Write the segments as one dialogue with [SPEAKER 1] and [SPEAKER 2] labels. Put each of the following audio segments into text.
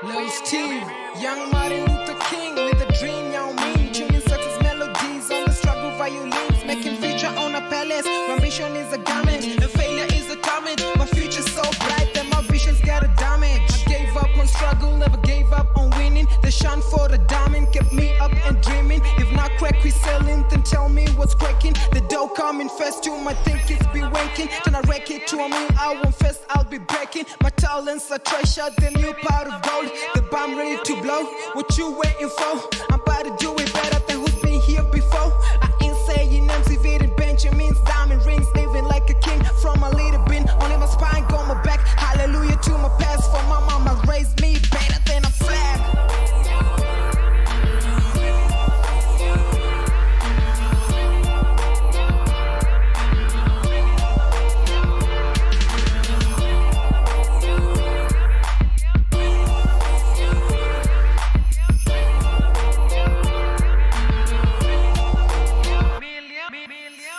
[SPEAKER 1] Lil Steve, young Martin Luther King with a dream, young me, tuning success melodies on the struggle violins, making feature on a palace. My ambition is a garment, and failure is a comment. My future's so bright that my vision's got a damage. I gave up on struggle, never gave up on winning. The shine for the diamond kept me up and dreaming. If not crack we selling, then tell me what's cracking. The dough coming first, you might think it's be wanking. Then I wreck it to a meal, I won't first, I'll be breaking. My talents are treasure, the new pot of gold. The bomb ready to blow, what you waiting for? I'm about to do it better than who's been here before. I ain't saying names, evading Benjamins, diamond rings, living like a king from a little bin. Only my spine, go my back, hallelujah to my past. For my mama raised me better than a flag.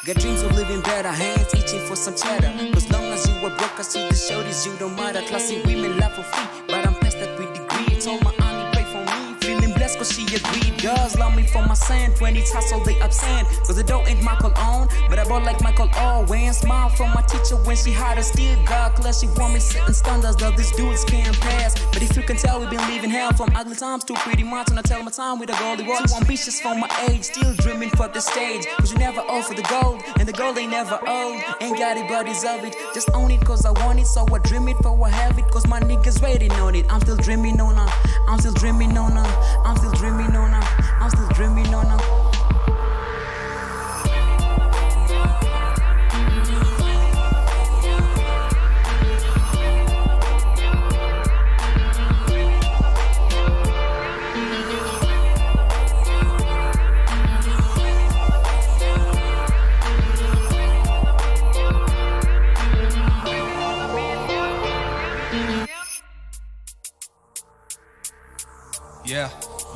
[SPEAKER 2] Got dreams of living better, hands itching for some cheddar. Cause long as you were broke, I see the shorties, you don't matter. Classy women laugh for free, but I'm past that with degree. It's all my auntie pray for me, feeling blessed cause she agreed. Girls love me for my sand, when it's hustle they absent. Cause the dough ain't Michael on, but I bought like Michael Owen. Smile from my teacher when she had a steel God class. She want me setting standards that these dudes can't pass. But if you can tell, we've been living hell from ugly times to pretty much. And I tell my time with a goldie watch. Too ambitious for my age, still dreaming for the stage. Cause you never owe for the gold, and the gold ain't never old. Ain't got it but deserve it, just own it cause I want it. So I dream it for I have it, cause my niggas waiting on it. I'm still dreaming on her, I'm still dreaming on her, I'm still dreaming on her, I'm still dreaming on her.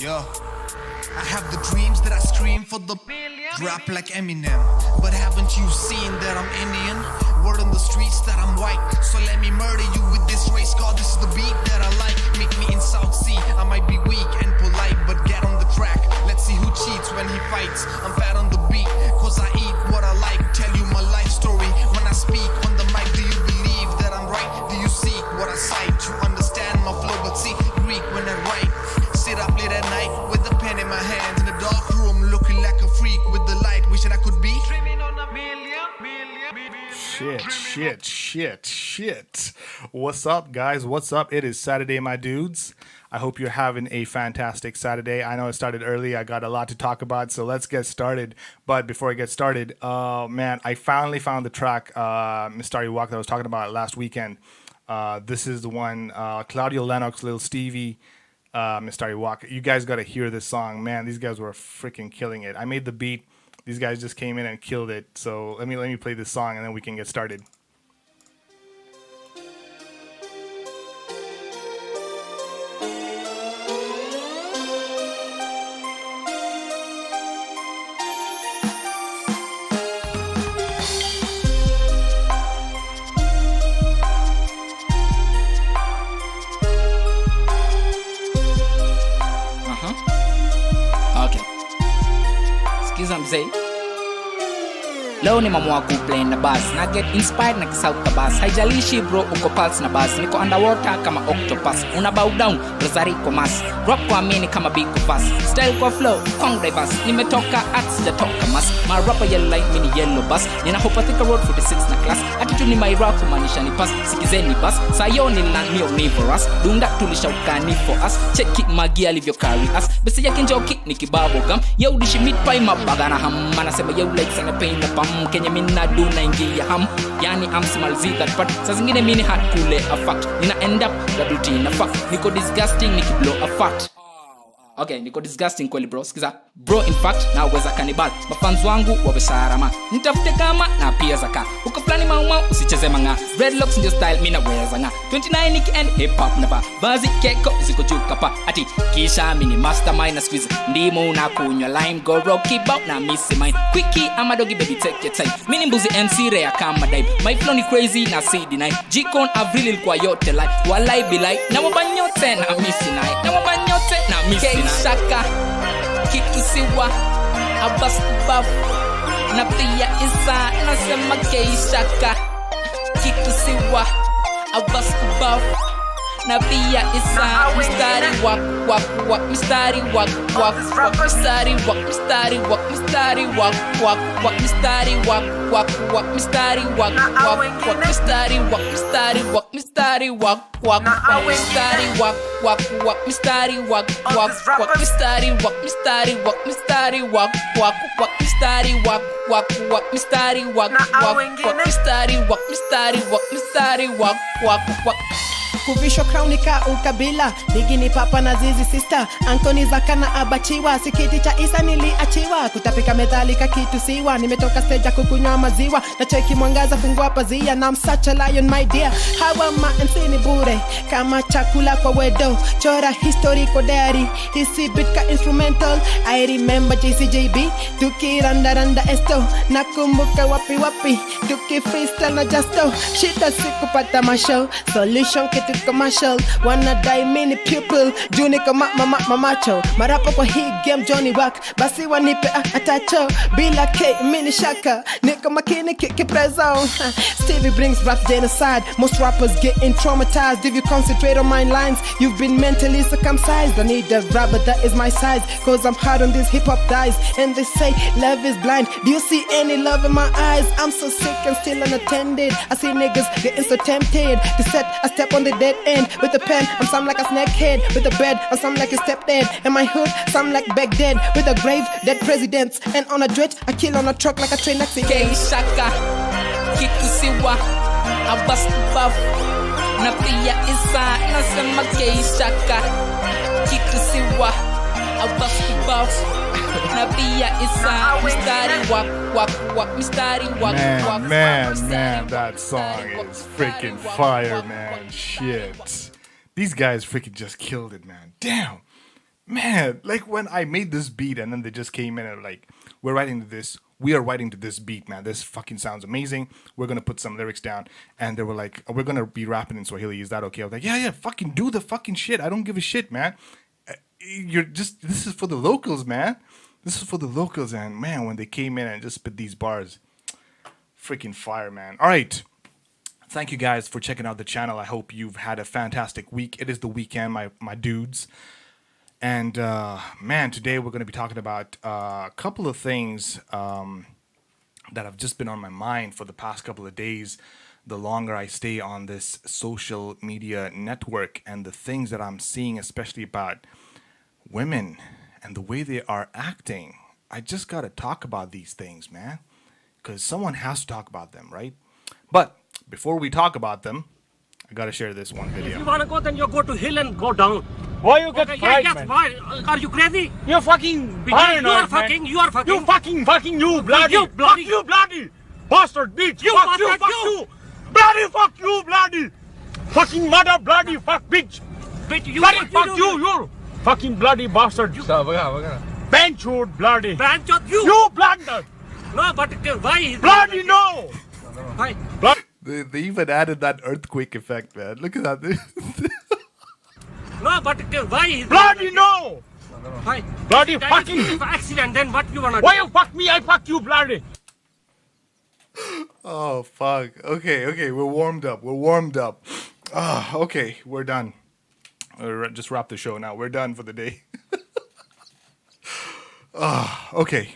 [SPEAKER 3] Yeah. I have the dreams that I scream for the rap like Eminem. But haven't you seen that I'm Indian? Word on the streets that I'm white. So let me murder you with this race car. This is the beat that I like. Make me in South Sea. I might be weak and polite, but get on the track. Let's see who cheats when he fights. I'm fat on the beat, cause I eat what I like. Tell you my life story when I speak on the mic. Do you believe that I'm right? Do you seek what I cite? You understand my flow, but see Greek when I write. Sit up late at night with a pen in my hand in a dark room, looking like a freak with the light, wishing I could be dreaming on a million.
[SPEAKER 4] Shit. What's up, guys? What's up? It is Saturday, my dudes. I hope you're having a fantastic Saturday. I know it started early. I got a lot to talk about, so let's get started. But before I get started, man, I finally found the track, Mr. Walk, that I was talking about last weekend. This is the one, Claudio Lennox, Lil Stevie, Mr. Walk. You guys got to hear this song. Man, these guys were freaking killing it. I made the beat. These guys just came in and killed it. So let me play this song and then we can get started.
[SPEAKER 5] Mzee leo nimeamua kuplay na bass na get inspired na kisauta bass. Haijalishi bro uko pulse na bass, niko underwater kama octopus. Una bow down rosary kwa mass, rock kwa mini kama big fast, style kwa flow kong diverse. Nimetoka at sijatoka mass, my rapper yellow like mini yellow bus. Nina hopathika road 46 na class, attitude ni my rap kumaanisha ni pass. Sikizeni bass sayo ni land me omnivorous, dunda tulishaukani for us. Check it magi alivyo carry us, besi yake njoki ni kibabo gum. Yo dishi meat pie mabaga na ham, anasema yo like sana pain na pam. Kenya mina do na ingia ham, yani I'm small z that part. Sa zingine mini hard kule a fact, nina end up that routine a fact. Niko disgusting nikiblow a fat. Okay, niko disgusting kweli bro, sikiza. bro in fact naweza kanibal mafans wangu wabesharama nitafute kama na pia zaka uko flani mauma usicheze manga dreadlocks ndio style mina weza nga 29 nikiend hip hop na ba bazi keko ziko juu kapa ati kisha mini mastermind na squeeze ndimo na kunywa lime go rocky bout na missy mine quickie ama doggy baby take your time mini mbuzi MC rare kama dime my flow ni crazy na CD9 G-Con Avril ilikuwa yote like walai be like na wabanyote na missy night na wabanyote na missy night shaka kitu siwa abas kubaf na pia isa nasema keishaka kitu siwa abas kubaf na pia isa mistari wak wak wak mistari wak wak wak mistari wak mistari wak mistari wak wak wak mistari wak wak wak mistari wak wak wak mistari wak mistari wak mistari wak wak wak mistari wak wak wak mistari wak wak wak mistari wak mistari wak mistari wak wak wak mistari wak wak wak mistari wak wak wak mistari wak mistari wak mistari wak wak wak
[SPEAKER 1] kuvishwa crown ka ukabila bigi ni papa na zizi sister Anthony Zaka na abachiwa sikiti cha Isa niliachiwa kutapika medali kitu siwa nimetoka stage kukunywa maziwa na cheki mwangaza fungua pazia na I'm such a lion my dear hawa ma MC ni bure kama chakula kwa wedo chora historical diary hisi bitka instrumental I remember JCJB tukiranda randa esto nakumbuka wapi wapi tukifista na justo shida sikupata mashow solution kitu commercial wanna die mini pupil juni kama mama macho marapo kwa hii game Johnny Wack basi wanipe atacho bila K mini shaka niko makini kiprezo Stevie brings rap genocide most rappers getting traumatized if you concentrate on my lines you've been mentally circumcised I need a rapper that is my size cause I'm hard on these hip hop guys and they say love is blind do you see any love in my eyes I'm so sick and still unattended I see niggas getting so tempted to set a step on the dead end with a pen I'm some like a snakehead with a bed I'm some like a stepdad and my hood some like Baghdad with a grave dead presidents and on a dredge I kill on a truck like a train accident
[SPEAKER 5] shaka kitu siwa abas buff na pia isa nasema shaka kitu siwa abas buff na pia isa mistari wak wak wak mistari wak wak
[SPEAKER 4] man, that song is freaking fire, man. Shit. These guys freaking just killed it, man. Damn. Man, like when I made this beat and then they just came in and like, we are writing to this beat, man. This fucking sounds amazing. We're going to put some lyrics down. And they were like, we're going to be rapping in Swahili. Is that okay? I was like, yeah, fucking do the fucking shit. I don't give a shit, man. This is for the locals, man. This is for the locals, and man, when they came in and just spit these bars, freaking fire, man. All right. Thank you guys for checking out the channel. I hope you've had a fantastic week. It is the weekend, my dudes. And man, today we're going to be talking about a couple of things that have just been on my mind for the past couple of days. The longer I stay on this social media network and the things that I'm seeing, especially about women and the way they are acting, I just got to talk about these things, man. Because someone has to talk about them, right? But before we talk about them, I got to share this one video.
[SPEAKER 6] If you want to go, then you go to hill and go down.
[SPEAKER 7] Why you get
[SPEAKER 6] Okay,
[SPEAKER 7] fried,
[SPEAKER 6] yes,
[SPEAKER 7] man?
[SPEAKER 6] why? Are you crazy?
[SPEAKER 7] You're fucking paranoid,
[SPEAKER 6] You are
[SPEAKER 7] man.
[SPEAKER 6] fucking, you are fucking.
[SPEAKER 7] You fucking, you bloody.
[SPEAKER 6] You bloody.
[SPEAKER 7] Fuck you, bloody. Bastard, bitch.
[SPEAKER 6] You
[SPEAKER 7] fuck you,
[SPEAKER 6] bastard,
[SPEAKER 7] fuck
[SPEAKER 6] you.
[SPEAKER 7] you. Bloody, fuck you, bloody. Fucking mother, bloody, fuck, bitch.
[SPEAKER 6] Bitch, you
[SPEAKER 7] Bloody,
[SPEAKER 6] what
[SPEAKER 7] fuck
[SPEAKER 6] do?
[SPEAKER 7] you fucking bloody bastard. Benchwood, bloody.
[SPEAKER 6] Branchot, you.
[SPEAKER 7] You blunder.
[SPEAKER 6] No, but why? Is
[SPEAKER 7] Bloody no.
[SPEAKER 6] Why?
[SPEAKER 7] Bloody.
[SPEAKER 4] They even added that earthquake effect, man. Look at that.
[SPEAKER 6] No, but why? Is
[SPEAKER 7] Bloody no.
[SPEAKER 6] Why?
[SPEAKER 7] Bloody
[SPEAKER 6] That
[SPEAKER 7] fucking.
[SPEAKER 6] is accident. Then what you wanna
[SPEAKER 7] Why
[SPEAKER 6] do?
[SPEAKER 7] you fuck me? I fuck you, bloody.
[SPEAKER 4] Oh, fuck. Okay, we're warmed up. Okay, we're done. Just wrap the show now. We're done for the day. Okay.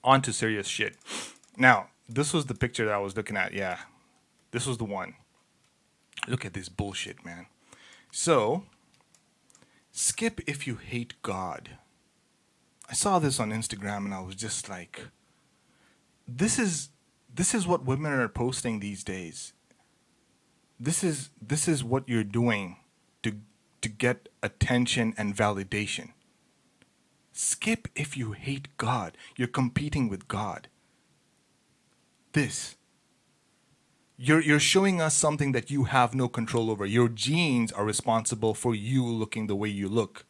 [SPEAKER 4] On to serious shit. Now, this was the picture that I was looking at. Yeah, this was the one. Look at this bullshit, man. So, skip if you hate God. I saw this on Instagram and I was just like, this is what women are posting these days. This is what you're doing to get attention and validation. Skip if you hate God. You're competing with God. This. You're showing us something that you have no control over. Your genes are responsible for you looking the way you look.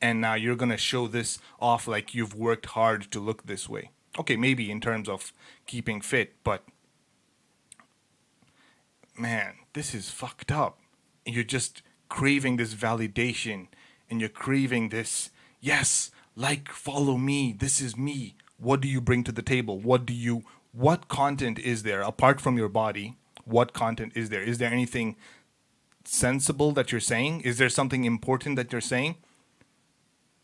[SPEAKER 4] And now you're going to show this off like you've worked hard to look this way. Okay, maybe in terms of keeping fit, but man, this is fucked up. And you're just craving this validation, and you're craving this, yes, like, follow me, this is me. What do you bring to the table? What content is there apart from your body? What content is there? Is there anything sensible that you're saying? Is there something important that you're saying?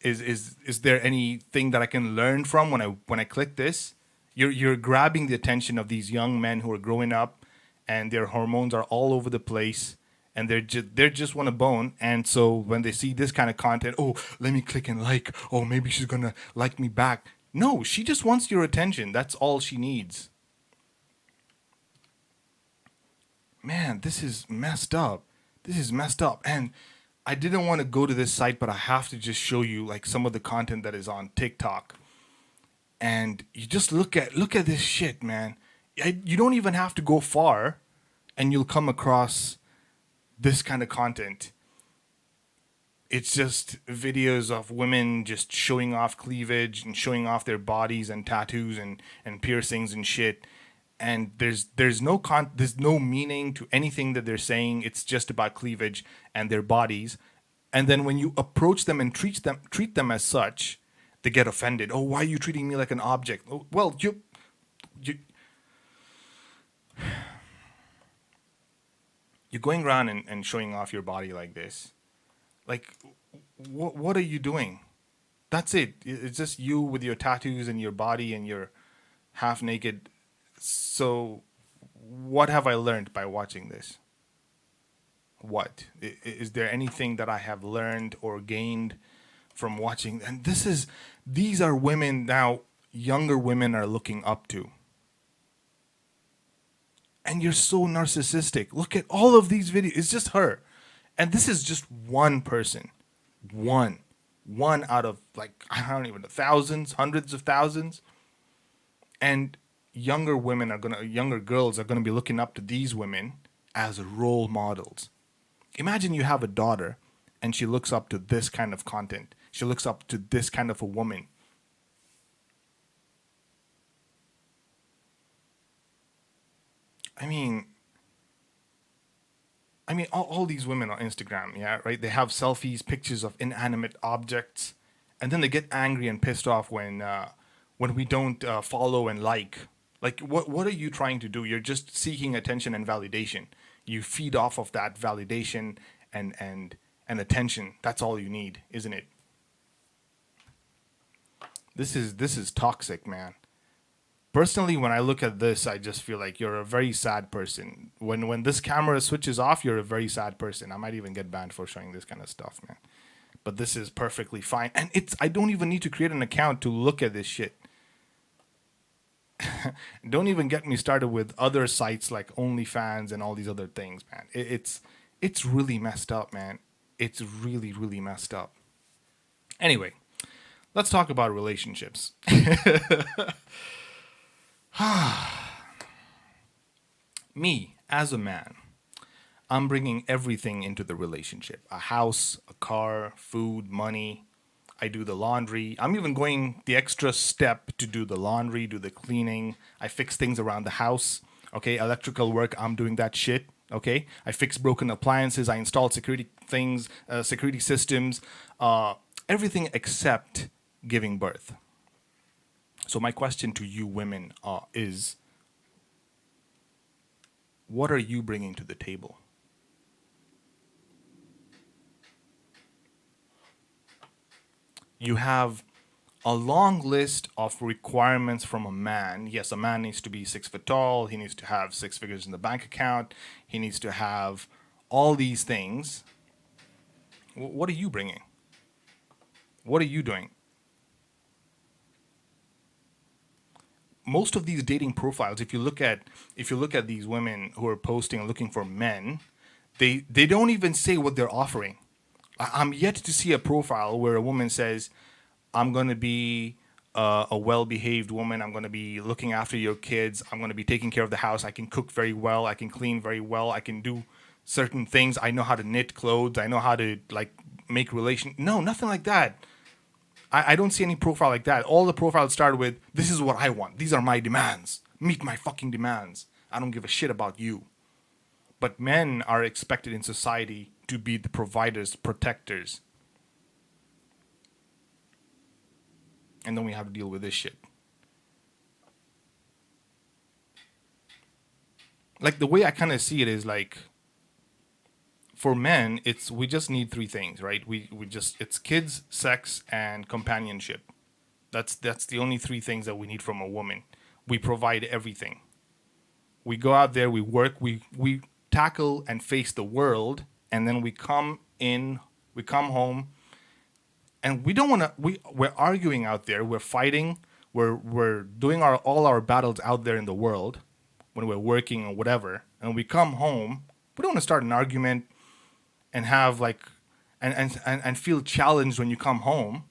[SPEAKER 4] Is there anything that I can learn from when I click this? You're grabbing the attention of these young men who are growing up, and their hormones are all over the place, and they're just want to bone. And so when they see this kind of content, oh, let me click and like. Oh, maybe she's gonna like me back. No, she just wants your attention. That's all she needs. Man, this is messed up. This is messed up. And I didn't want to go to this site, but I have to just show you like some of the content that is on TikTok. And you just look at this shit, man. You don't even have to go far, and you'll come across this kind of content. It's just videos of women just showing off cleavage and showing off their bodies and tattoos and piercings and shit. And there's no meaning to anything that they're saying. It's just about cleavage and their bodies. And then when you approach them and treat them as such, they get offended. Oh, why are you treating me like an object? Oh, well, you're going around and showing off your body like this. Like, what are you doing? That's it. It's just you with your tattoos and your body and your half naked. So what have I learned by watching this? What? Is there anything that I have learned or gained from watching? And these are women now, younger women are looking up to. And you're so narcissistic. Look at all of these videos. It's just her. And this is just one person. One out of, like, I don't even know, thousands, hundreds of thousands. And younger girls are gonna be looking up to these women as role models. Imagine you have a daughter and she looks up to this kind of content. She looks up to this kind of a woman. I mean, all these women on Instagram, yeah, right? They have selfies, pictures of inanimate objects, and then they get angry and pissed off when we don't follow and like. Like, what are you trying to do? You're just seeking attention and validation. You feed off of that validation and attention. That's all you need, isn't it? This is toxic, man. Personally, when I look at this, I just feel like you're a very sad person. When this camera switches off, you're a very sad person. I might even get banned for showing this kind of stuff, man. But this is perfectly fine. And I don't even need to create an account to look at this shit. Don't even get me started with other sites like OnlyFans and all these other things, man. It's really messed up, man. It's really, really messed up. Anyway, let's talk about relationships. Me, as a man, I'm bringing everything into the relationship. A house, a car, food, money. I do the laundry. I'm even going the extra step to do the laundry, do the cleaning. I fix things around the house. Okay, electrical work, I'm doing that shit. Okay, I fix broken appliances. I install security things, security systems, everything except giving birth. So my question to you women is, what are you bringing to the table? You have a long list of requirements from a man. Yes, a man needs to be 6 foot tall. He needs to have 6 figures in the bank account. He needs to have all these things. What are you bringing? What are you doing? Most of these dating profiles, if you look at these women who are posting looking for men, they don't even say what they're offering. I'm yet to see a profile where a woman says, I'm going to be a well-behaved woman. I'm going to be looking after your kids. I'm going to be taking care of the house. I can cook very well. I can clean very well. I can do certain things. I know how to knit clothes. I know how to like make relation. No, nothing like that. I don't see any profile like that. All the profiles started with, this is what I want. These are my demands. Meet my fucking demands. I don't give a shit about you. But men are expected in society to be the providers, protectors. And then we have to deal with this shit. Like the way I kind of see it is like, for men, we just need three things, right? It's kids, sex, and companionship. That's the only three things that we need from a woman. We provide everything. We go out there, we work, we tackle and face the world, and then we come home, and we don't want to. We're arguing out there. We're fighting. We're doing all our battles out there in the world when we're working or whatever, and we come home. We don't want to start an argument and have like and feel challenged when you come home.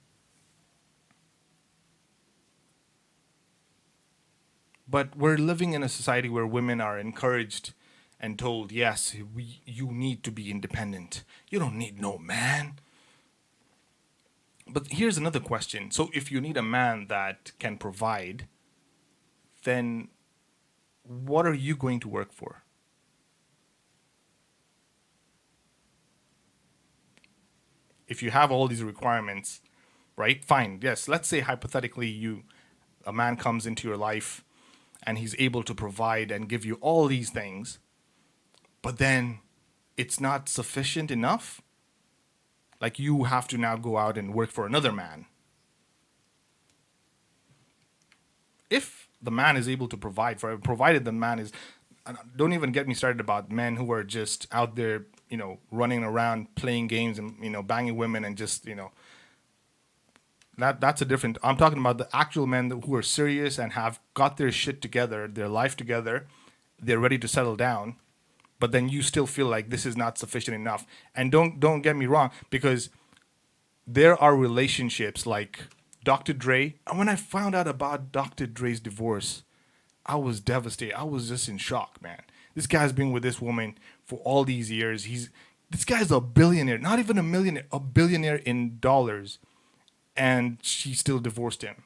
[SPEAKER 4] But we're living in a society where women are encouraged and told, yes, you need to be independent. You don't need no man. But here's another question. So if you need a man that can provide, then what are you going to work for? If you have all these requirements, right? Fine. Yes, let's say hypothetically a man comes into your life and he's able to provide and give you all these things, but then it's not sufficient enough. Like you have to now go out and work for another man. If the man is able to provide for, provided the man is, don't even get me started about men who are just out there, running around playing games and, banging women and just, that's a different, I'm talking about the actual men who are serious and have got their shit together, their life together. They're ready to settle down, but then you still feel like this is not sufficient enough. And don't get me wrong, because there are relationships like Dr. Dre. And when I found out about Dr. Dre's divorce, I was devastated. I was just in shock, man. This guy's been with this woman for all these years. This guy's a billionaire, not even a millionaire, a billionaire in dollars. And she still divorced him.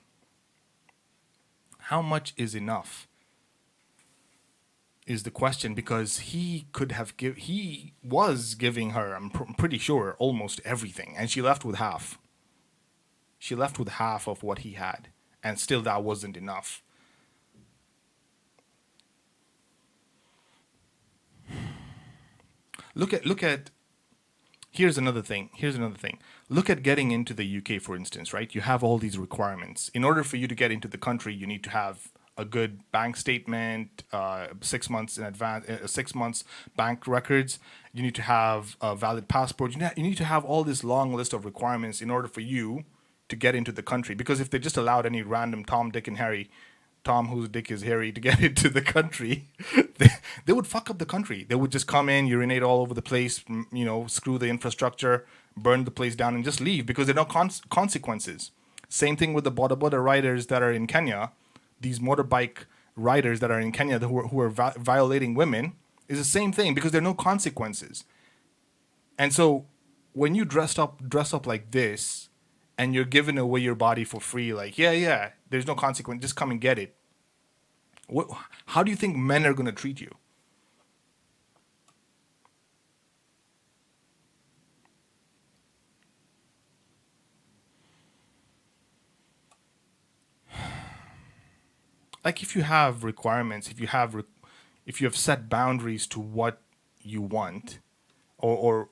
[SPEAKER 4] How much is enough? Is the question, because he was giving her, I'm pretty sure, almost everything, and she left with half. She left with half of what he had, and still that wasn't enough. Look at. Here's another thing. Look at getting into the UK, for instance, right? You have all these requirements. In order for you to get into the country, you need to have a good bank statement, 6 months in advance, 6 months bank records. You need to have a valid passport. You need to have all this long list of requirements in order for you to get into the country. Because if they just allowed any random Tom, Dick, and Harry, Tom whose dick is hairy, to get into the country, they would fuck up the country. They would just come in, urinate all over the place, screw the infrastructure, burn the place down, and just leave because there are no consequences. Same thing with the boda boda riders that are in Kenya. These motorbike riders that are in Kenya who are violating women is the same thing because there are no consequences. And so when you dress up like this and you're giving away your body for free, like, yeah, there's no consequence, just come and get it. How do you think men are going to treat you? Like if you have requirements, if you have set boundaries to what you want, or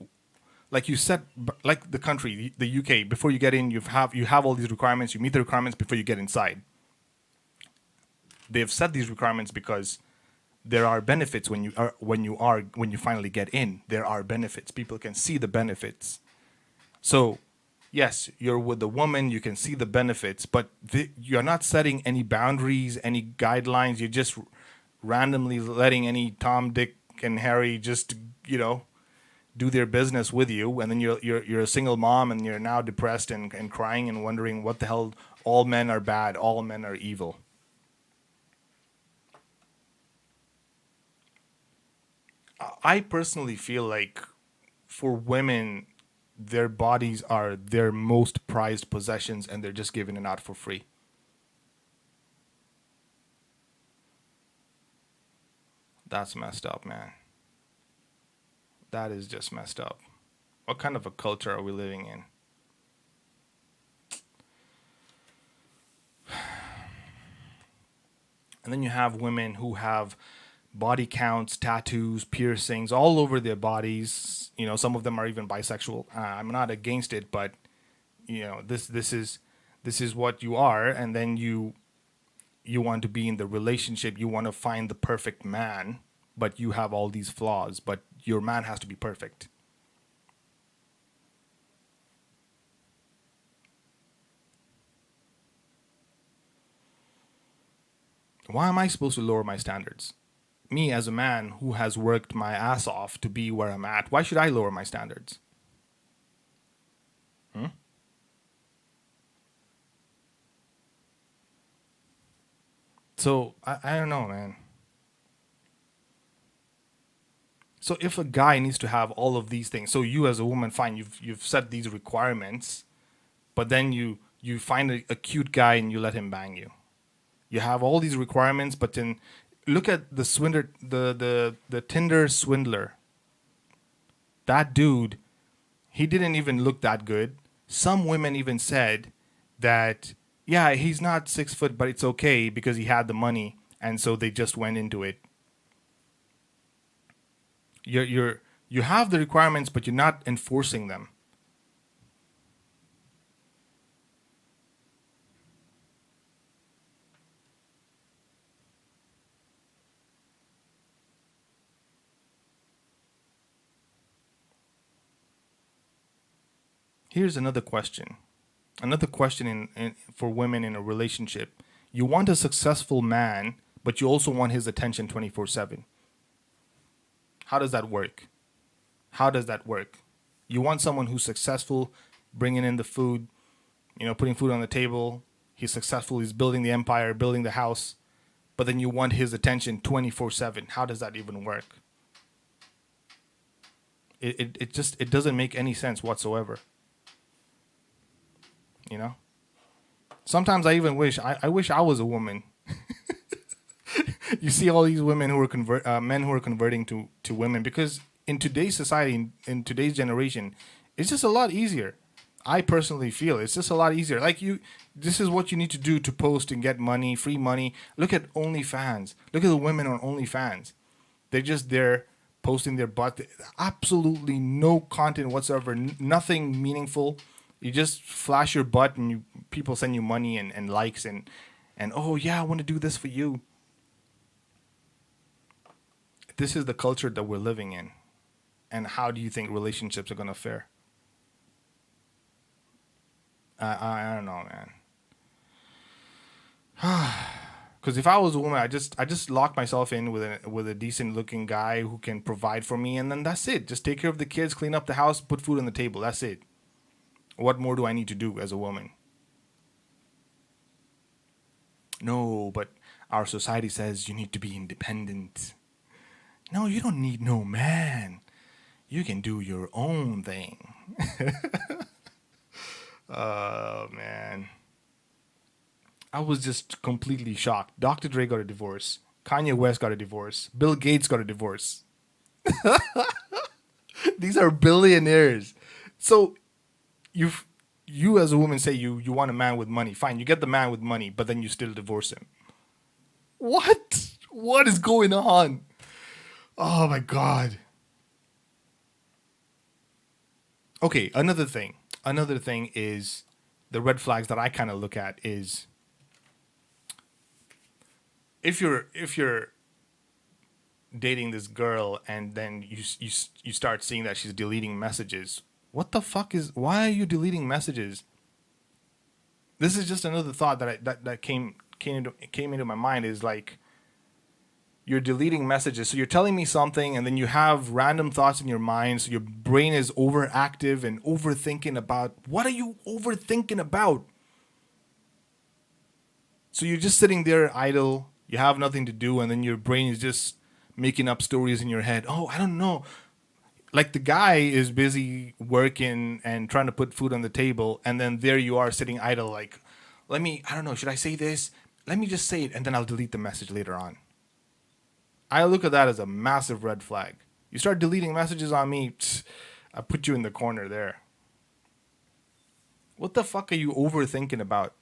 [SPEAKER 4] like you set, like the country, the UK, before you get in, you have all these requirements. You meet the requirements before you get inside. They've set these requirements because there are benefits when you finally get in. There are benefits. People can see the benefits. So, yes, you're with the woman. You can see the benefits, but you're not setting any boundaries, any guidelines. You're just randomly letting any Tom, Dick, and Harry just do their business with you, and then you're a single mom and you're now depressed and crying and wondering what the hell, all men are bad, all men are evil. I personally feel like for women, their bodies are their most prized possessions and they're just giving it out for free. That's messed up, man. That is just messed up. What kind of a culture are we living in? And then you have women who have body counts, tattoos, piercings all over their bodies. You know, some of them are even bisexual. I'm not against it, but you know, this is what you are, and then you want to be in the relationship. You want to find the perfect man, but you have all these flaws. But your man has to be perfect. Why am I supposed to lower my standards? Me as a man who has worked my ass off to be where I'm at, why should I lower my standards? So I don't know, man. So if a guy needs to have all of these things, so you as a woman, fine, you've set these requirements, but then you find a cute guy and you let him bang you. You have all these requirements, but then look at the swindler, the Tinder swindler. That dude, he didn't even look that good. Some women even said that, yeah, he's not 6 foot, but it's okay because he had the money, and so they just went into it. You have the requirements, but you're not enforcing them. Here's another question. Another question for women in a relationship. You want a successful man, but you also want his attention 24/7. How does that work? How does that work? You want someone who's successful, bringing in the food, you know, putting food on the table. He's successful. He's building the empire, building the house. But then you want his attention 24/7. How does that even work? It doesn't make any sense whatsoever. You know? Sometimes I even wish I wish I was a woman. You see all these women who are men who are converting to women, because in today's society, in today's generation, it's just a lot easier. I personally feel it's just a lot easier. Like this is what you need to do to post and get money, free money. Look at OnlyFans. Look at the women on OnlyFans. They're just there posting their butt. Absolutely no content whatsoever. Nothing meaningful. You just flash your butt and people send you money and likes and oh yeah, I want to do this for you. This is the culture that we're living in. And how do you think relationships are going to fare? I don't know, man. Because if I was a woman, I just lock myself in with a decent looking guy who can provide for me, and then that's it. Just take care of the kids, clean up the house, put food on the table. That's it. What more do I need to do as a woman? No, but our society says you need to be independent. No, you don't need no man. You can do your own thing. Oh, man. I was just completely shocked. Dr. Dre got a divorce. Kanye West got a divorce. Bill Gates got a divorce. These are billionaires. So you as a woman say you want a man with money. Fine, you get the man with money, but then you still divorce him. What? What is going on? Oh, my God. Okay, another thing. Another thing is the red flags that I kind of look at is if you're dating this girl and then you start seeing that she's deleting messages. What the fuck why are you deleting messages? This is just another thought that came into my mind is like, you're deleting messages. So you're telling me something and then you have random thoughts in your mind. So your brain is overactive and overthinking about, what are you overthinking about? So you're just sitting there idle, you have nothing to do, and then your brain is just making up stories in your head. Oh, I don't know. Like the guy is busy working and trying to put food on the table, and then there you are sitting idle like, I don't know, should I say this? Let me just say it, and then I'll delete the message later on. I look at that as a massive red flag. You start deleting messages on me, I put you in the corner there. What the fuck are you overthinking about?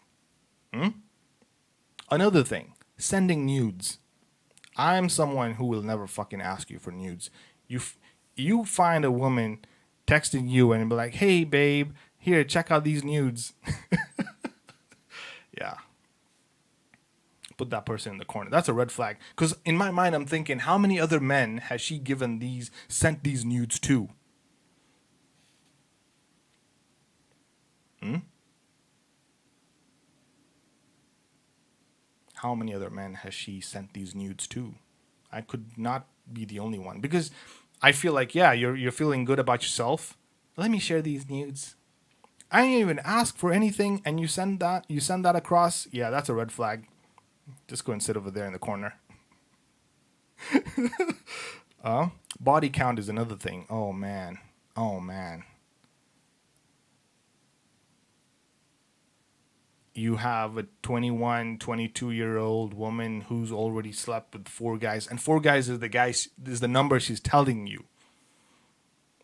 [SPEAKER 4] Another thing, sending nudes. I'm someone who will never fucking ask you for nudes. You find a woman texting you and be like, hey babe, here, check out these nudes. Yeah. Put that person in the corner. That's a red flag. Because in my mind, I'm thinking, how many other men has she sent these nudes to? How many other men has she sent these nudes to? I could not be the only one. Because I feel like, yeah, you're feeling good about yourself. Let me share these nudes. I didn't even ask for anything, and you send that across. Yeah, that's a red flag. Just go and sit over there in the corner. Body count is another thing. Oh man. You have a 21, 22-year-old woman who's already slept with 4 guys, and 4 guys is the number she's telling you.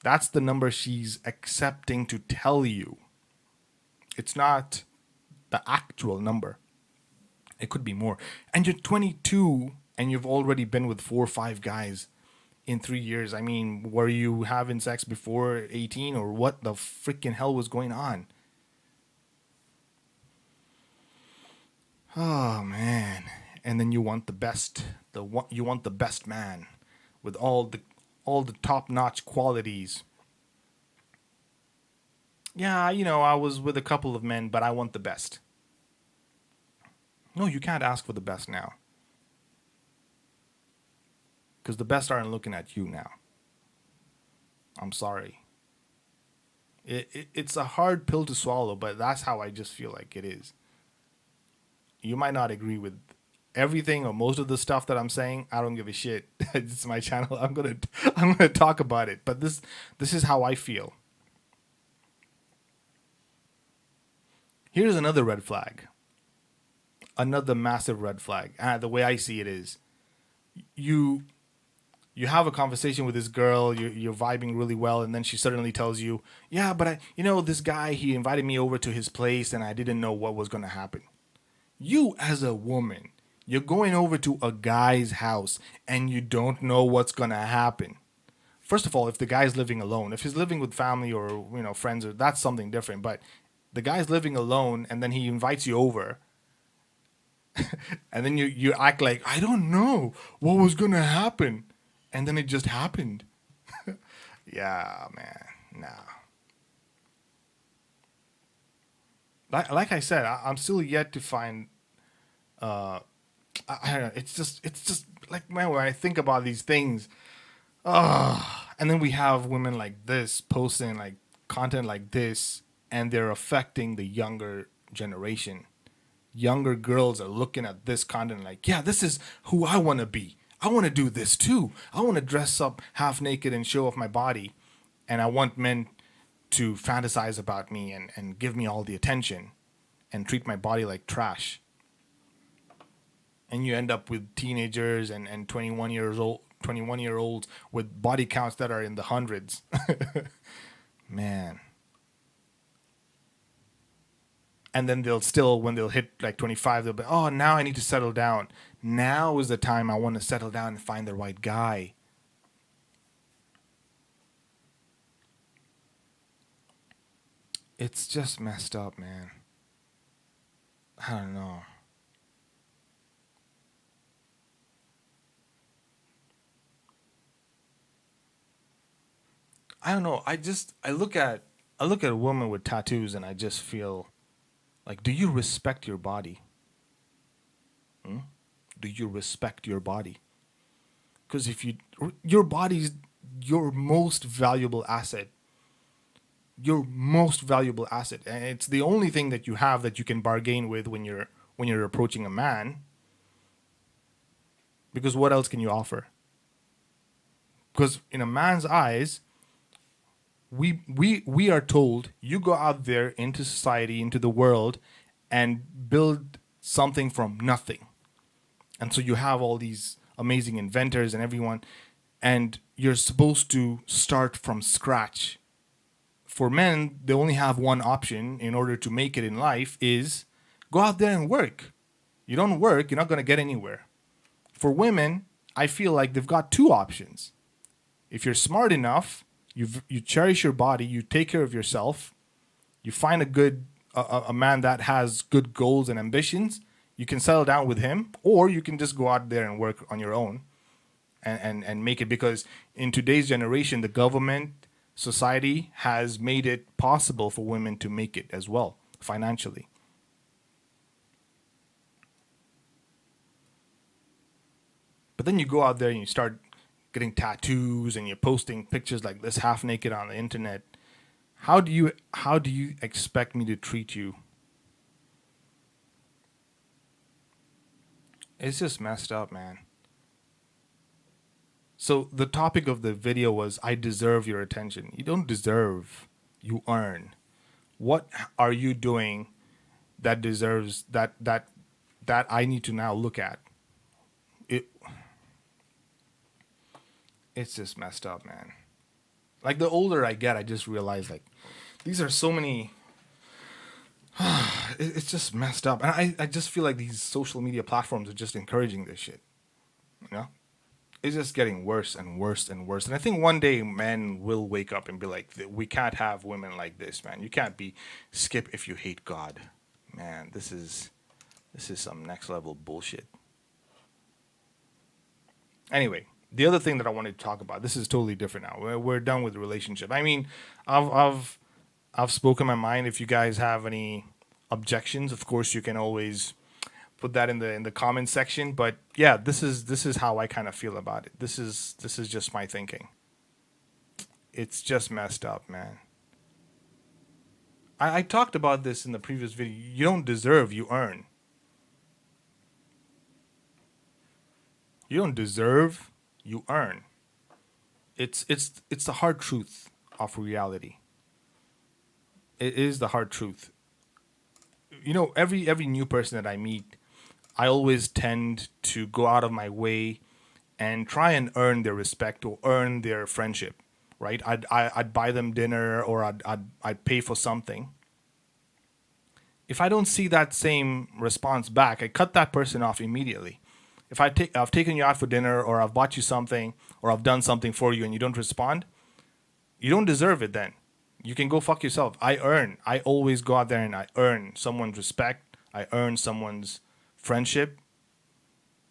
[SPEAKER 4] That's the number she's accepting to tell you. It's not the actual number. It could be more. And you're 22 and you've already been with 4 or 5 guys in 3 years. I mean, were you having sex before 18 or what the freaking hell was going on? Oh man. And then you want the best, you want the best man with all the top-notch qualities. Yeah, I was with a couple of men, but I want the best. No, you can't ask for the best now. Because the best aren't looking at you now. I'm sorry. It's a hard pill to swallow, but that's how I just feel like it is. You might not agree with everything or most of the stuff that I'm saying. I don't give a shit. It's my channel. I'm gonna talk about it. But this is how I feel. Here's another red flag. Another massive red flag. The way I see it is, you have a conversation with this girl, you're vibing really well, and then she suddenly tells you, yeah, but this guy, he invited me over to his place and I didn't know what was going to happen. You as a woman, you're going over to a guy's house and you don't know what's going to happen. First of all, if the guy's living alone, if he's living with family or friends, that's something different. But the guy's living alone and then he invites you over. And then you act like, I don't know what was going to happen. And then it just happened. Yeah, man. Nah. Like I said, I'm still yet to find. I don't know. It's just like, man, when I think about these things, and then we have women like this posting like content like this, and they're affecting the younger generation. Younger girls are looking at this content like, yeah, this is who I want to be. I want to do this too. I want to dress up half naked and show off my body, and I want men to fantasize about me and give me all the attention and treat my body like trash. And you end up with teenagers and 21-year-olds with body counts that are in the hundreds. Man. And then when they'll hit like 25, they'll be, oh, now I need to settle down. Now is the time I want to settle down and find the right guy. It's just messed up, man. I don't know. I don't know. I look at a woman with tattoos and I just feel like, do you respect your body? Do you respect your body? Because if your body's your most valuable asset. Your most valuable asset, and it's the only thing that you have that you can bargain with when you're approaching a man. Because what else can you offer? Because in a man's eyes, we are told you go out there into society, into the world, and build something from nothing. And so you have all these amazing inventors and everyone, and you're supposed to start from scratch. For men, they only have one option in order to make it in life is go out there and work. You don't work, you're not going to get anywhere. For women, I feel like they've got two options. If you're smart enough, you cherish your body, you take care of yourself, you find a man that has good goals and ambitions, you can settle down with him, or you can just go out there and work on your own and make it. Because in today's generation, the government, society has made it possible for women to make it as well, financially. But then you go out there and you start getting tattoos and you're posting pictures like this half naked on the internet. How do you expect me to treat you? It's just messed up, man. So the topic of the video was, I deserve your attention. You don't deserve, you earn. What are you doing that deserves that I need to now look at? It's just messed up, man. Like, the older I get, I just realize, like, these are so many. It's just messed up. And I just feel like these social media platforms are just encouraging this shit. You know? It's just getting worse and worse and worse. And I think one day men will wake up and be like, we can't have women like this, man. You can't be skip if you hate God. Man, this is some next level bullshit. Anyway, the other thing that I wanted to talk about, this is totally different now. We're done with the relationship. I mean, I've spoken my mind. If you guys have any objections, of course you can always put that in the comment section. But yeah, this is how I kind of feel about it. This is just my thinking. It's just messed up, man. I talked about this in the previous video. You don't deserve, you earn. You don't deserve, you earn. It's the hard truth of reality. It is the hard truth. You know, every new person that I meet, I always tend to go out of my way and try and earn their respect or earn their friendship, right? I'd buy them dinner, or I'd pay for something. If I don't see that same response back, I cut that person off immediately. If I've taken you out for dinner, or I've bought you something, or I've done something for you and you don't respond, you don't deserve it then. You can go fuck yourself. I always go out there and I earn someone's respect. I earn someone's friendship.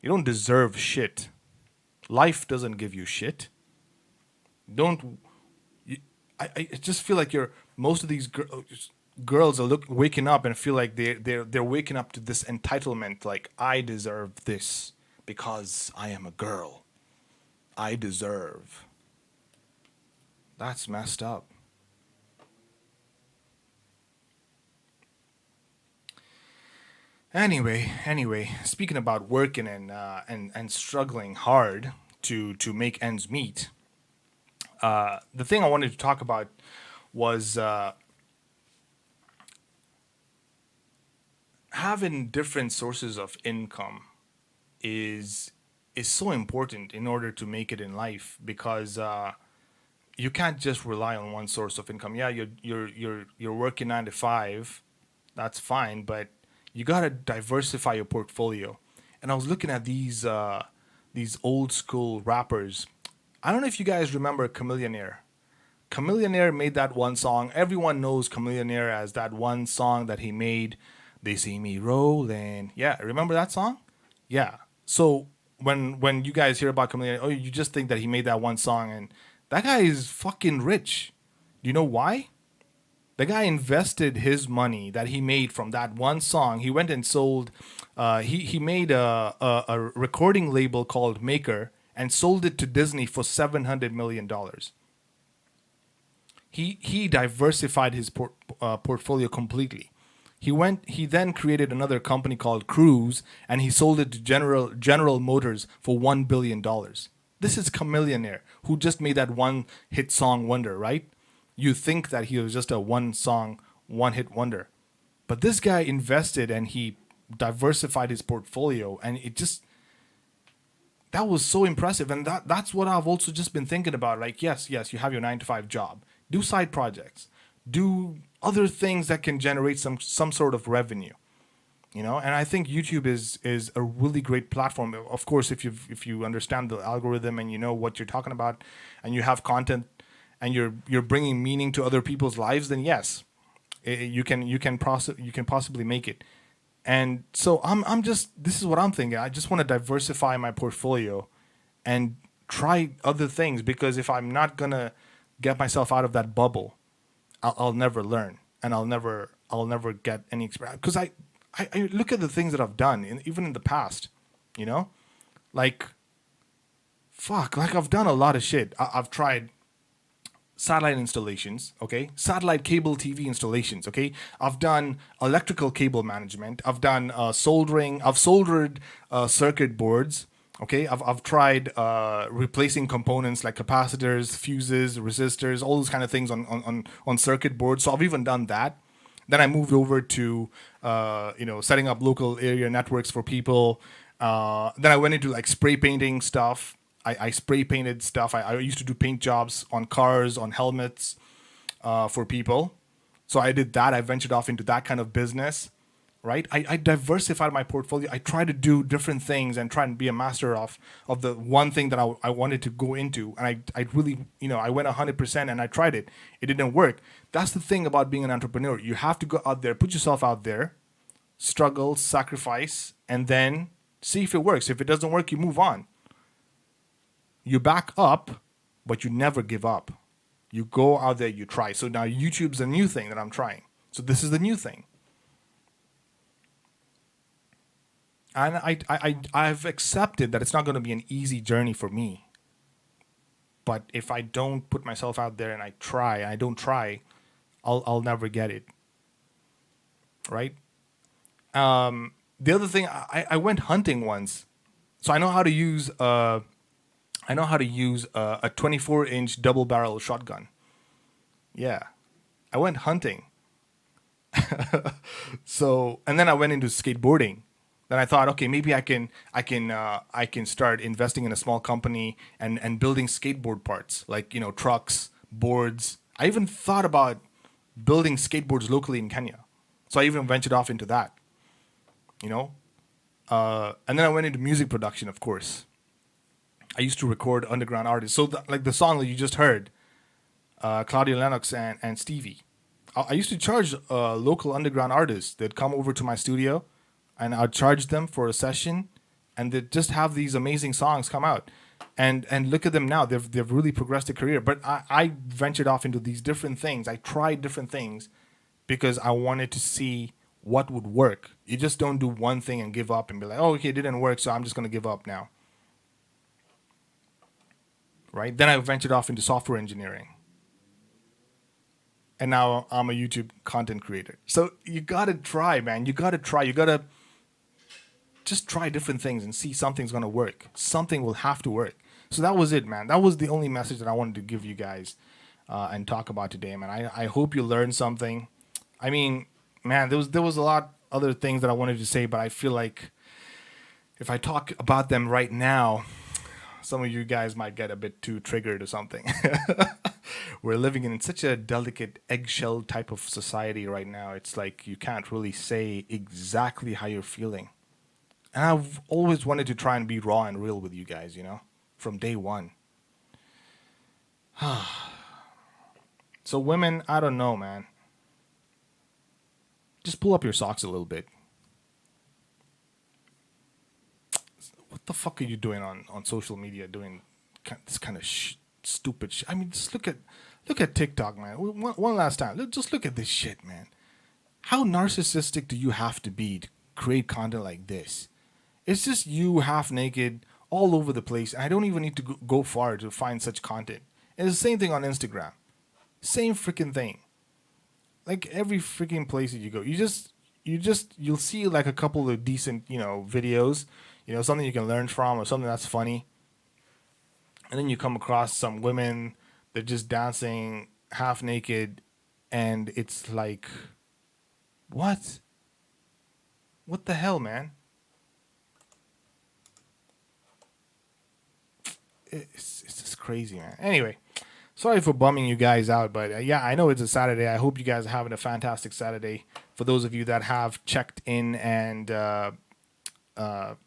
[SPEAKER 4] You don't deserve shit. Life doesn't give you shit. I just feel like most of these girls are waking up and feel like they're waking up to this entitlement. Like, I deserve this because I am a girl. I deserve. That's messed up. Anyway, speaking about working and struggling hard to make ends meet, the thing I wanted to talk about was having different sources of income is so important in order to make it in life, because you can't just rely on one source of income. Yeah, you're working 9 to 5, that's fine, but you gotta diversify your portfolio. And I was looking at these old school rappers. I don't know if you guys remember Chamillionaire. Chamillionaire made that one song. Everyone knows Chamillionaire as that one song that he made. They see me rolling. Yeah, remember that song? Yeah. So when you guys hear about Chamillionaire, oh, you just think that he made that one song, and that guy is fucking rich. Do you know why? The guy invested his money that he made from that one song. He went and sold. He made a recording label called Maker, and sold it to Disney for $700 million. He diversified his portfolio completely. He then created another company called Cruise, and he sold it to General Motors for $1 billion. This is Chameleonaire, who just made that one hit song wonder, right? You think that he was just a one hit wonder. But this guy invested and he diversified his portfolio, and that was so impressive. And that's what I've also just been thinking about. Like, yes, you have your 9-to-5 job. Do side projects. Do other things that can generate some sort of revenue. And I think YouTube is a really great platform. Of course, if you understand the algorithm and you know what you're talking about, and you have content, and you're bringing meaning to other people's lives, then yes, you can possibly make it. And so this is what I'm thinking. I just want to diversify my portfolio and try other things, because if I'm not gonna get myself out of that bubble, I'll never learn, and I'll never get any experience. Because I look at the things that I've done, even in the past, like I've done a lot of shit. I've tried satellite installations, okay? Satellite cable TV installations, okay? I've done electrical cable management. I've done soldering. I've soldered circuit boards, okay? I've tried replacing components like capacitors, fuses, resistors, all those kind of things on circuit boards. So I've even done that. Then I moved over to setting up local area networks for people. Then I went into like spray painting stuff. I spray painted stuff. I used to do paint jobs on cars, on helmets, for people. So I did that. I ventured off into that kind of business, right? I diversified my portfolio. I tried to do different things and try and be a master of the one thing that I wanted to go into. And I really, I went 100% and I tried it. It didn't work. That's the thing about being an entrepreneur. You have to go out there, put yourself out there, struggle, sacrifice, and then see if it works. If it doesn't work, you move on. You back up, but you never give up. You go out there, you try. So now YouTube's a new thing that I'm trying. So this is the new thing. And I've accepted that it's not going to be an easy journey for me. But if I don't put myself out there and I don't try, I'll never get it. Right? The other thing, I went hunting once. So I know how to use a 24-inch double-barrel shotgun. Yeah, I went hunting. So, and then I went into skateboarding. Then I thought, okay, maybe I can start investing in a small company and building skateboard parts, like trucks, boards. I even thought about building skateboards locally in Kenya. So I even ventured off into that. And then I went into music production, of course. I used to record underground artists. So like the song that you just heard, Claudia Lennox and Stevie. I used to charge local underground artists. They'd come over to my studio, and I'd charge them for a session, and they'd just have these amazing songs come out. And look at them now. They've really progressed their career. But I ventured off into these different things. I tried different things because I wanted to see what would work. You just don't do one thing and give up and be like, oh, okay, it didn't work, so I'm just going to give up now. Right? Then I ventured off into software engineering. And now I'm a YouTube content creator. So you got to try, man. You got to try. You got to just try different things and see something's going to work. Something will have to work. So that was it, man. That was the only message that I wanted to give you guys and talk about today, man. I hope you learned something. I mean, man, there was a lot other things that I wanted to say, but I feel like if I talk about them right now, some of you guys might get a bit too triggered or something. We're living in such a delicate eggshell type of society right now. It's like you can't really say exactly how you're feeling. And I've always wanted to try and be raw and real with you guys, from day one. So women, I don't know, man. Just pull up your socks a little bit. What the fuck are you doing on social media doing this kind of stupid shit? I mean, just look at TikTok, man. One last time. Just look at this shit, man. How narcissistic do you have to be to create content like this? It's just you half naked all over the place. I don't even need to go far to find such content. And it's the same thing on Instagram. Same freaking thing. Like every freaking place that you go, you'll see like a couple of decent, videos, something you can learn from or something that's funny. And then you come across some women, they're just dancing half naked, and it's like, what? What the hell, man? It's just crazy, man. Anyway, sorry for bumming you guys out, but yeah, I know it's a Saturday. I hope you guys are having a fantastic Saturday. For those of you that have checked in and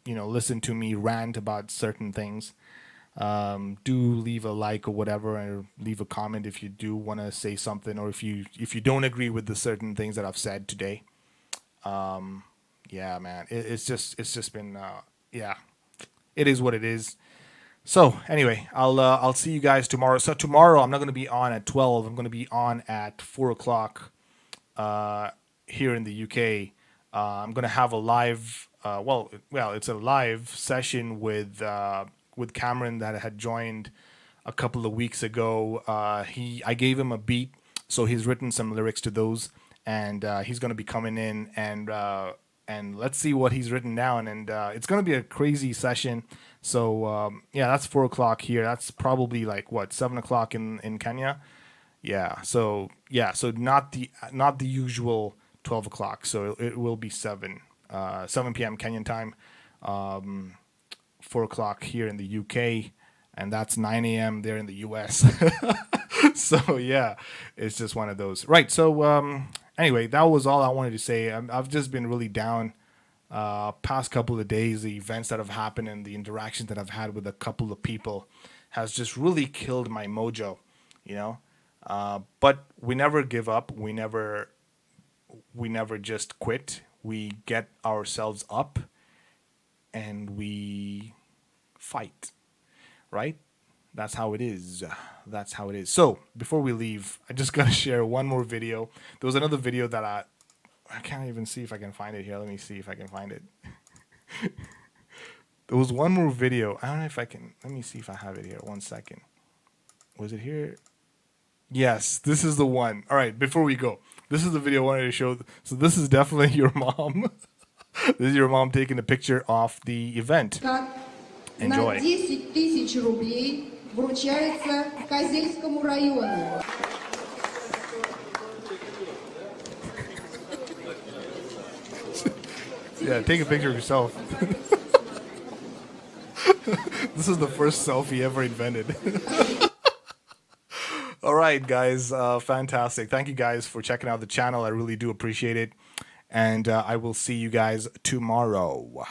[SPEAKER 4] listened to me rant about certain things, do leave a like or whatever, and leave a comment if you do want to say something, or if you don't agree with the certain things that I've said today. Yeah, man, it's just been it is what it is. So anyway, I'll see you guys tomorrow. So tomorrow I'm not going to be on at 12. I'm going to be on at 4 o'clock here in the UK. I'm going to have a live, it's a live session with Cameron that had joined a couple of weeks ago. I gave him a beat, so he's written some lyrics to those, and he's going to be coming in and let's see what he's written down. And it's going to be a crazy session. So that's 4 o'clock here. That's probably like 7 o'clock in Kenya. So not the usual 12 o'clock. So it will be 7 p.m. Kenyan time, 4 o'clock here in the UK, and that's 9 a.m. there in the US. So yeah, it's just one of those. Right. So anyway, that was all I wanted to say. I've just been really down past couple of days. The events that have happened and the interactions that I've had with a couple of people has just really killed my mojo, but we never give up. We never just quit. We get ourselves up and we fight, right? That's how it is. That's how it is. So before we leave, I just gotta share one more video. There was another video that I can't even see if I can find it here. Let me see if I can find it. There was one more video. I don't know if I can. Let me see if I have it here. 1 second. Was it here? Yes, this is the one. All right, before we go, this is the video I wanted to show. So this is definitely your mom. This is your mom taking a picture of the event. Enjoy.
[SPEAKER 8] На 10 тысяч рублей вручается Козельскому району.
[SPEAKER 4] Yeah, take a picture of yourself. This is the first selfie ever invented. All right, guys, fantastic. Thank you guys for checking out the channel. I really do appreciate it. And I will see you guys tomorrow.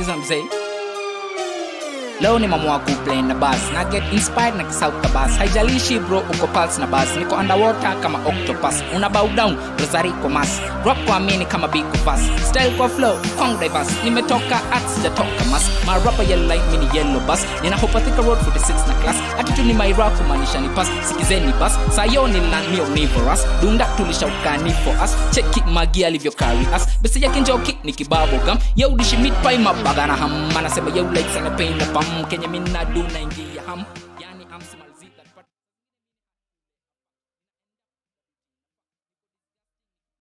[SPEAKER 5] Mzee. Leo nimeamua kuplay na bass, na get inspired na kisauti ka bass. Haijalishi bro uko pulse na bass, niko underwater kama octopus. Una bow down, rosary kwa mass. Rock kwa mini kama big fast. Style kwa flow, kong diverse. Nimetoka at sijatoka mass. My rapper yellow like mini yellow bus. Nina hopa thika road 46 na class. Attitude ni my rap kumaanisha ni pass. Sikizeni bus, sayo ni land me omnivorous. Dunda tulishauka ni for us. Check it magi alivyo carry us. Besi yake njoki ni kibabo gum. Yo dishi meat pie mabaga na ham. Manasema yo like sana pain na pam. Kenya mina do na ingia ham. Yani I'm